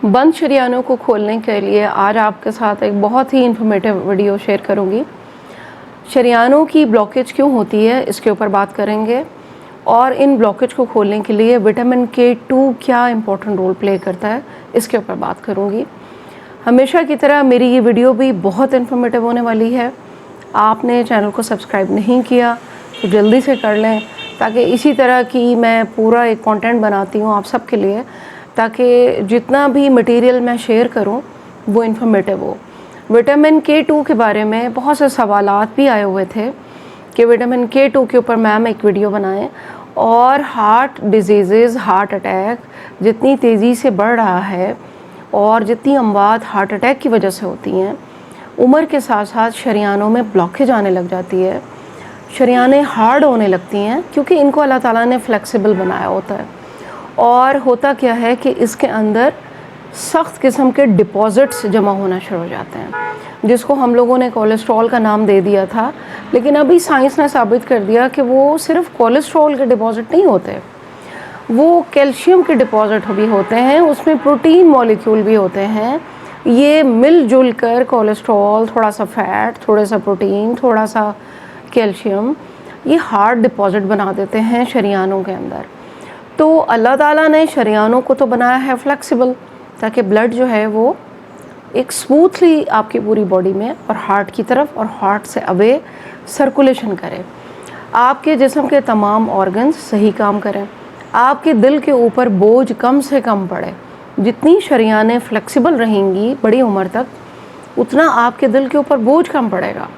बंद शरियानों को खोलने के लिए आज आपके साथ एक बहुत ही इन्फॉर्मेटिव वीडियो शेयर करूंगी। शरियानों की ब्लॉकेज क्यों होती है इसके ऊपर बात करेंगे, और इन ब्लॉकेज को खोलने के लिए विटामिन K2 क्या इम्पोर्टेंट रोल प्ले करता है इसके ऊपर बात करूंगी। हमेशा की तरह मेरी ये वीडियो भी बहुत इन्फॉर्मेटिव होने वाली है। आपने चैनल को सब्सक्राइब नहीं किया तो जल्दी से कर लें, ताकि इसी तरह की मैं पूरा एक कंटेंट बनाती हूँ आप सबके लिए, ताकि जितना भी मटेरियल मैं शेयर करूं वो इन्फॉर्मेटिव हो। विटामिन K2 के बारे में बहुत से सवालात भी आए हुए थे कि विटामिन K2 के ऊपर मैम एक वीडियो बनाएं, और हार्ट डिजीज़, हार्ट अटैक जितनी तेज़ी से बढ़ रहा है और जितनी अमवात हार्ट अटैक की वजह से होती हैं, उम्र के साथ साथ शरियानों में ब्लॉकेज आने लग जाती है, शरियानें हार्ड होने लगती हैं, क्योंकि इनको अल्लाह ताला ने फ्लेक्सिबल बनाया होता है। और होता क्या है कि इसके अंदर सख्त किस्म के डिपॉज़िट्स जमा होना शुरू हो जाते हैं, जिसको हम लोगों ने कोलेस्ट्रॉल का नाम दे दिया था, लेकिन अभी साइंस ने साबित कर दिया कि वो सिर्फ कोलेस्ट्रॉल के डिपॉज़िट नहीं होते, वो कैल्शियम के डिपॉज़िट भी होते हैं, उसमें प्रोटीन मॉलिक्यूल भी होते हैं। ये मिलजुल कर कोलेस्ट्रॉल, थोड़ा सा फ़ैट, थोड़ा सा प्रोटीन, थोड़ा सा कैल्शियम, ये हार्ड डिपॉज़िट बना देते हैं शरियानों के अंदर। तो अल्लाह ताला ने शरियानों को तो बनाया है फ्लेक्सिबल, ताकि ब्लड जो है वो एक स्मूथली आपकी पूरी बॉडी में और हार्ट की तरफ और हार्ट से अवे सर्कुलेशन करे, आपके जिस्म के तमाम ऑर्गन्स सही काम करें, आपके दिल के ऊपर बोझ कम से कम पड़े। जितनी शरियानें फ्लेक्सिबल रहेंगी बड़ी उम्र तक, उतना आपके दिल के ऊपर बोझ कम पड़ेगा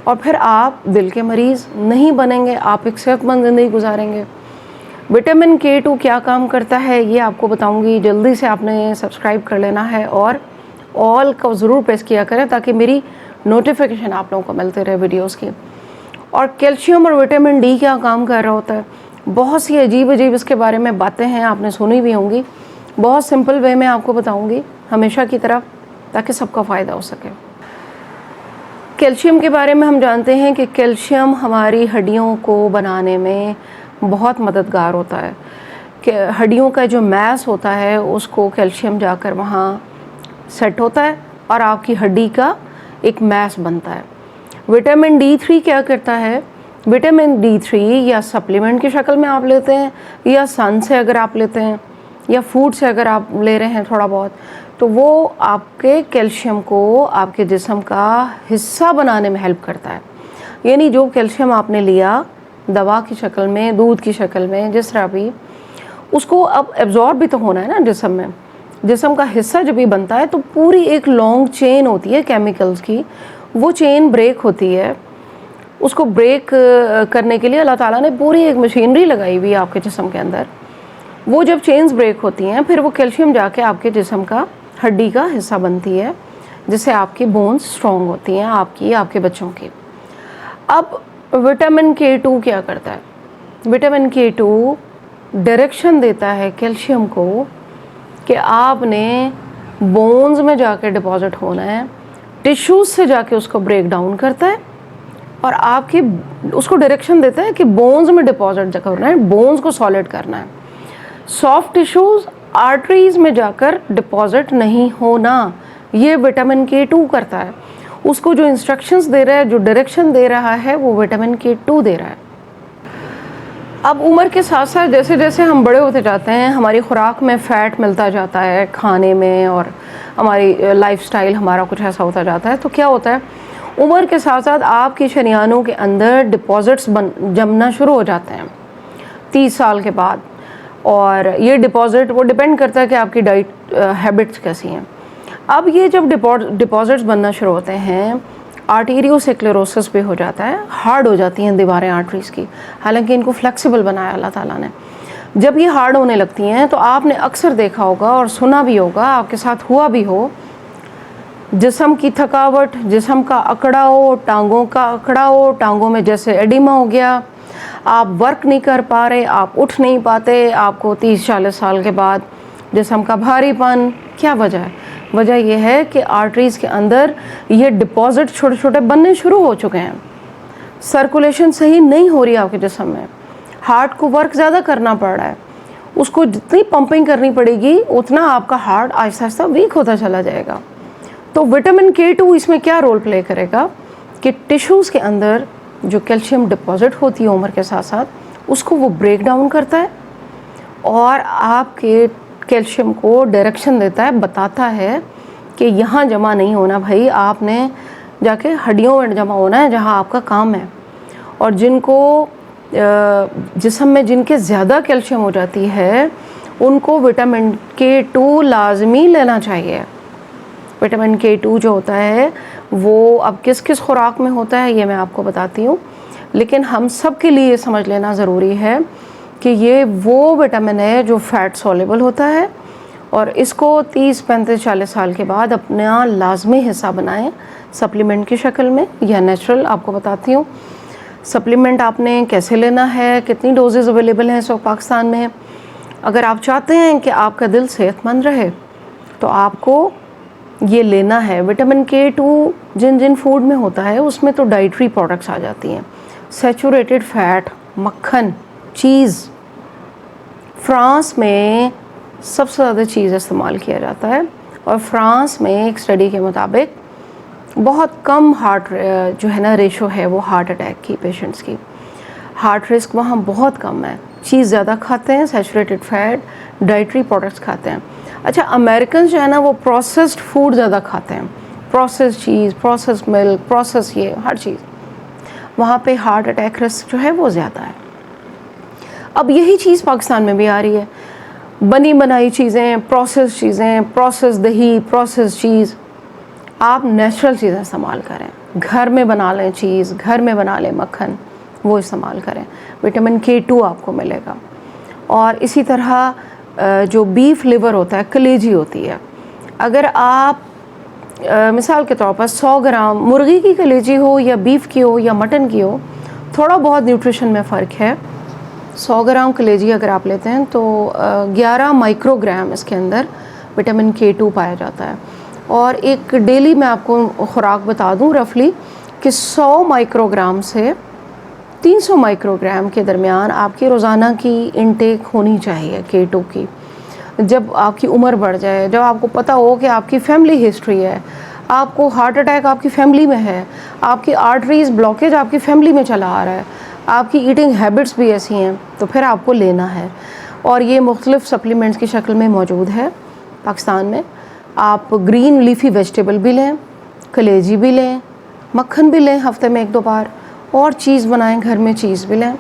और फिर आप दिल के मरीज़ नहीं बनेंगे, आप एक सेहतमंद ज़िंदगी गुजारेंगे। विटामिन K2 क्या काम करता है ये आपको बताऊंगी। जल्दी से आपने सब्सक्राइब कर लेना है और ऑल को ज़रूर प्रेस किया करें, ताकि मेरी नोटिफिकेशन आप लोगों को मिलते रहे वीडियोस की। और कैल्शियम और विटामिन D क्या काम कर रहा होता है, बहुत सी अजीब इसके बारे में बातें हैं, आपने सुनी भी होंगी। बहुत सिंपल वे में आपको बताऊँगी हमेशा की तरह, ताकि सबका फ़ायदा हो सके। कैल्शियम के बारे में हम जानते हैं कि कैल्शियम हमारी हड्डियों को बनाने में बहुत मददगार होता है, कि हड्डियों का जो मैस होता है उसको कैल्शियम जाकर वहाँ सेट होता है और आपकी हड्डी का एक मैस बनता है। विटामिन D3 क्या करता है, विटामिन D3 या सप्लीमेंट की शक्ल में आप लेते हैं, या सन से अगर आप लेते हैं, या फूड से अगर आप ले रहे हैं थोड़ा बहुत, तो वो आपके कैल्शियम को आपके जिस्म का हिस्सा बनाने में हेल्प करता है। यानी जो कैल्शियम आपने लिया दवा की शक्ल में, दूध की शक्ल में, जिस तरह भी, उसको अब एब्जॉर्ब भी तो होना है ना जिस्म में। जिस्म का हिस्सा जब भी बनता है तो पूरी एक लॉन्ग चेन होती है केमिकल्स की, वो चेन ब्रेक होती है। उसको ब्रेक करने के लिए अल्लाह ताला ने पूरी एक मशीनरी लगाई हुई है आपके जिस्म के अंदर। वो जब चेन्स ब्रेक होती हैं, फिर वो कैल्शियम जाके आपके जिस्म का हड्डी का हिस्सा बनती है, जिससे आपकी बोन्स स्ट्रॉन्ग होती हैं, आपके बच्चों की। अब विटामिन K2 क्या करता है, विटामिन K2 डायरेक्शन देता है कैल्शियम को कि आपने बोन्स में जाके डिपॉजिट होना है, टिश्यूज से जाके उसको ब्रेक डाउन करता है और आपके उसको डायरेक्शन देता है कि बोन्स में डिपॉजिट करना है, बोन्स को सॉलिड करना है। सॉफ्ट टिश्यूज, आर्टरीज में जाकर डिपॉजिट नहीं होना, ये विटामिन K2 करता है। उसको जो इंस्ट्रक्शंस दे रहा है, जो डायरेक्शन दे रहा है, वो विटामिन K2 दे रहा है। अब उम्र के साथ साथ जैसे जैसे हम बड़े होते जाते हैं, हमारी खुराक में फ़ैट मिलता जाता है खाने में, और हमारी लाइफस्टाइल हमारा कुछ ऐसा होता जाता है, तो क्या होता है, उम्र के साथ साथ आपकी शरियानों के अंदर डिपॉजिट्स जमना शुरू हो जाते हैं 30 साल के बाद। और ये डिपॉजिट वो डिपेंड करता है कि आपकी डाइट हैबिट्स कैसी हैं। अब ये जब डिपॉजिट्स बनना शुरू होते हैं, आर्टेरियोस्क्लेरोसिस भी हो जाता है, हार्ड हो जाती हैं दीवारें आर्टरीज की, हालांकि इनको फ्लेक्सिबल बनाया अल्लाह ताला ने। जब ये हार्ड होने लगती हैं तो आपने अक्सर देखा होगा और सुना भी होगा, आपके साथ हुआ भी हो, जिस्म की थकावट, जिस्म का अकड़ाव, टांगों का अकड़ाव, टांगों में जैसे एडिमा हो गया, आप वर्क नहीं कर पा रहे, आप उठ नहीं पाते, आपको 30-40 साल के बाद जिस्म का भारीपन। क्या वजह है? वजह यह है कि आर्टरीज़ के अंदर ये डिपॉजिट छोटे छोटे बनने शुरू हो चुके हैं, सर्कुलेशन सही नहीं हो रही आपके जिस्म में, हार्ट को वर्क ज़्यादा करना पड़ रहा है, اس کو جتنی پمپنگ کرنی پڑے گی اتنا آپ کا ہارٹ آہستہ آہستہ ویک ہوتا چلا جائے گا. تو وٹامن K2 اس میں کیا رول پلے کرے گا کہ ٹیشوز کے اندر جو کیلشیم ڈپازٹ ہوتی ہے عمر کے ساتھ ساتھ اس کو وہ بریک ڈاؤن کرتا ہے اور آپ کے کیلشیم کو ڈائریکشن دیتا ہے, بتاتا ہے کہ یہاں جمع نہیں ہونا بھائی, آپ نے جا کے ہڈیوں میں جمع ہونا ہے جہاں آپ کا کام ہے. اور جن کو جسم میں جن کے زیادہ کیلشیم ہو جاتی ہے ان کو وٹامن K2 لازمی لینا چاہیے. وٹامن K2 جو ہوتا ہے وہ اب کس کس خوراک میں ہوتا ہے یہ میں آپ کو بتاتی ہوں, لیکن ہم سب کے لیے یہ سمجھ لینا ضروری ہے کہ یہ وہ وٹامن ہے جو فیٹ سولیبل ہوتا ہے اور اس کو 30 35 40 سال کے بعد اپنا لازمی حصہ بنائیں سپلیمنٹ کی شکل میں یا نیچرل. آپ کو بتاتی ہوں سپلیمنٹ آپ نے کیسے لینا ہے, کتنی ڈوزز اویلیبل ہیں اس وقت پاکستان میں. اگر آپ چاہتے ہیں کہ آپ کا دل صحت مند رہے تو آپ کو یہ لینا ہے. وٹامن K2 جن جن فوڈ میں ہوتا ہے اس میں تو ڈائٹری پروڈکٹس آ جاتی ہیں, سیچوریٹڈ فیٹ, مکھن, چیز. فرانس میں سب سے زیادہ چیز استعمال کیا جاتا ہے اور فرانس میں ایک اسٹڈی کے مطابق بہت کم ہارٹ جو ہے نا ریشو ہے وہ ہارٹ اٹیک کی پیشنٹس کی. ہارٹ رسک وہاں بہت کم ہے. چیز زیادہ کھاتے ہیں, سیچوریٹڈ فیٹ, ڈائٹری پروڈکٹس کھاتے ہیں. اچھا امریکنز جو ہے نا وہ پروسیسڈ فوڈ زیادہ کھاتے ہیں, پروسیس چیز, پروسیس ملک, پروسیس یہ ہر چیز. وہاں پہ ہارٹ اٹیک رسک جو ہے وہ زیادہ ہے. اب یہی چیز پاکستان میں بھی آ رہی ہے, بنی بنائی چیزیں, پروسیس دہی, پروسیس چیز. آپ نیچرل چیزیں استعمال کریں, گھر میں بنا لیں چیز, گھر میں بنا لیں مکھن, وہ استعمال کریں. وٹامن K2 آپ کو ملے گا. اور اسی طرح جو بیف لیور ہوتا ہے, کلیجی ہوتی ہے, اگر آپ مثال کے طور پر 100 گرام مرغی کی کلیجی ہو یا بیف کی ہو یا مٹن کی ہو, تھوڑا بہت نیوٹریشن میں فرق ہے. 100 گرام کلیجی اگر آپ لیتے ہیں تو 11 مائکرو گرام اس کے اندر وٹامن K2 پایا جاتا ہے. اور ایک ڈیلی میں آپ کو خوراک بتا دوں رفلی کہ 100 مائکرو گرام سے 300 مائکرو گرام کے درمیان آپ کی روزانہ کی انٹیک ہونی چاہیے K2 کی. جب آپ کی عمر بڑھ جائے, جب آپ کو پتہ ہو کہ آپ کی فیملی ہسٹری ہے, آپ کو ہارٹ اٹیک آپ کی فیملی میں ہے, آپ کی آرٹریز بلاکیج آپ کی فیملی میں چلا آ رہا ہے, آپ کی ایٹنگ ہیبٹس بھی ایسی ہیں, تو پھر آپ کو لینا ہے. اور یہ مختلف سپلیمنٹس کی شکل میں موجود ہے پاکستان میں. آپ گرین لیفی ویجیٹیبل بھی لیں, کلیجی بھی لیں, مکھن بھی لیں ہفتے میں 1-2 بار, اور چیز بنائیں گھر میں, چیز بھی لیں.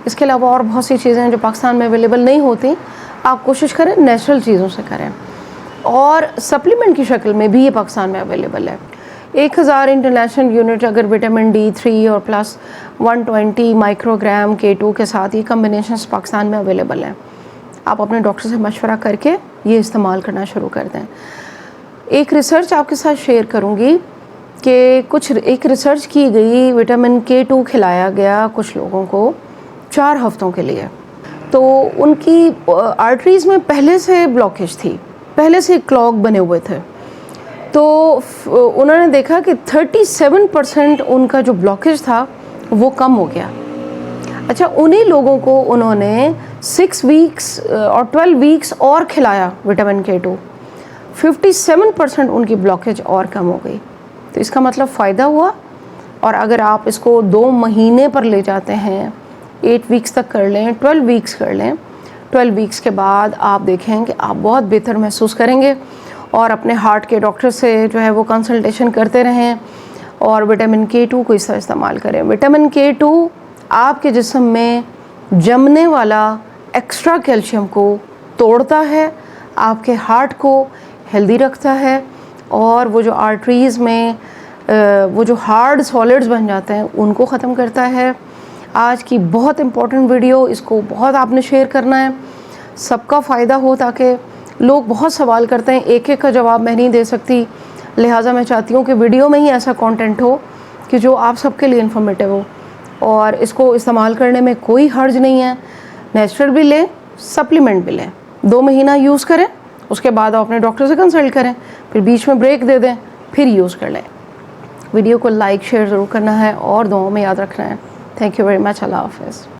اس کے علاوہ اور بہت سی چیزیں ہیں جو پاکستان میں اویلیبل نہیں ہوتی, آپ کوشش کریں نیچرل چیزوں سے کریں. اور سپلیمنٹ کی شکل میں بھی یہ پاکستان میں اویلیبل ہے. 1000 انٹرنیشنل یونٹ اگر وٹامن D3 اور پلس 120 مائکرو گرام K2 کے ساتھ یہ کمبینیشنز پاکستان میں اویلیبل ہیں. آپ اپنے ڈاکٹر سے مشورہ کر کے یہ استعمال کرنا شروع کر دیں. ایک ریسرچ آپ کے ساتھ شیئر کروں گی کہ ایک ریسرچ کی گئی, وٹامن K2 کھلایا گیا کچھ لوگوں کو 4 ہفتوں کے لیے, تو ان کی آرٹریز میں پہلے سے بلاکیج تھی, پہلے سے کلاگ بنے ہوئے تھے. تو انہوں نے دیکھا کہ 37% ان کا جو بلاکیج تھا وہ کم ہو گیا. اچھا انہی لوگوں کو انہوں نے 6 ویکس اور 12 ویکس اور کھلایا وٹامن K2, 57% ان کی بلاکیج اور کم ہو گئی. تو اس کا مطلب فائدہ ہوا. اور اگر آپ اس کو 2 مہینے پر لے جاتے ہیں, 8 ویکس تک کر لیں, 12 ویکس کر لیں, 12 ویکس کے بعد آپ دیکھیں کہ آپ بہت بہتر محسوس کریں گے. اور اپنے ہارٹ کے ڈاکٹر سے جو ہے وہ کنسلٹیشن کرتے رہیں اور وٹامن K2 کو اس طرح استعمال کریں. وٹامن K2 آپ کے جسم میں جمنے والا ایکسٹرا کیلشیم کو توڑتا ہے, آپ کے ہارٹ کو ہیلدی رکھتا ہے, اور وہ جو آرٹریز میں وہ جو ہارڈ سالڈز بن جاتے ہیں ان کو ختم کرتا ہے. آج کی بہت امپورٹنٹ ویڈیو, اس کو بہت آپ نے شیئر کرنا ہے, سب کا فائدہ ہو, تاکہ لوگ بہت سوال کرتے ہیں, ایک ایک کا جواب میں نہیں دے سکتی, لہٰذا میں چاہتی ہوں کہ ویڈیو میں ہی ایسا کانٹینٹ ہو کہ جو آپ سب کے لیے انفارمیٹیو ہو. اور اس کو استعمال کرنے میں کوئی حرج نہیں ہے. نیچرل بھی لیں, سپلیمنٹ بھی لیں, 2 مہینہ یوز کریں, اس کے بعد آپ اپنے ڈاکٹر سے کنسلٹ کریں, پھر بیچ میں بریک دے دیں, پھر یوز کر لیں. ویڈیو کو لائک شیئر ضرور کرنا ہے اور دعاؤں میں یاد رکھنا ہے. Thank you very much. اللہ حافظ.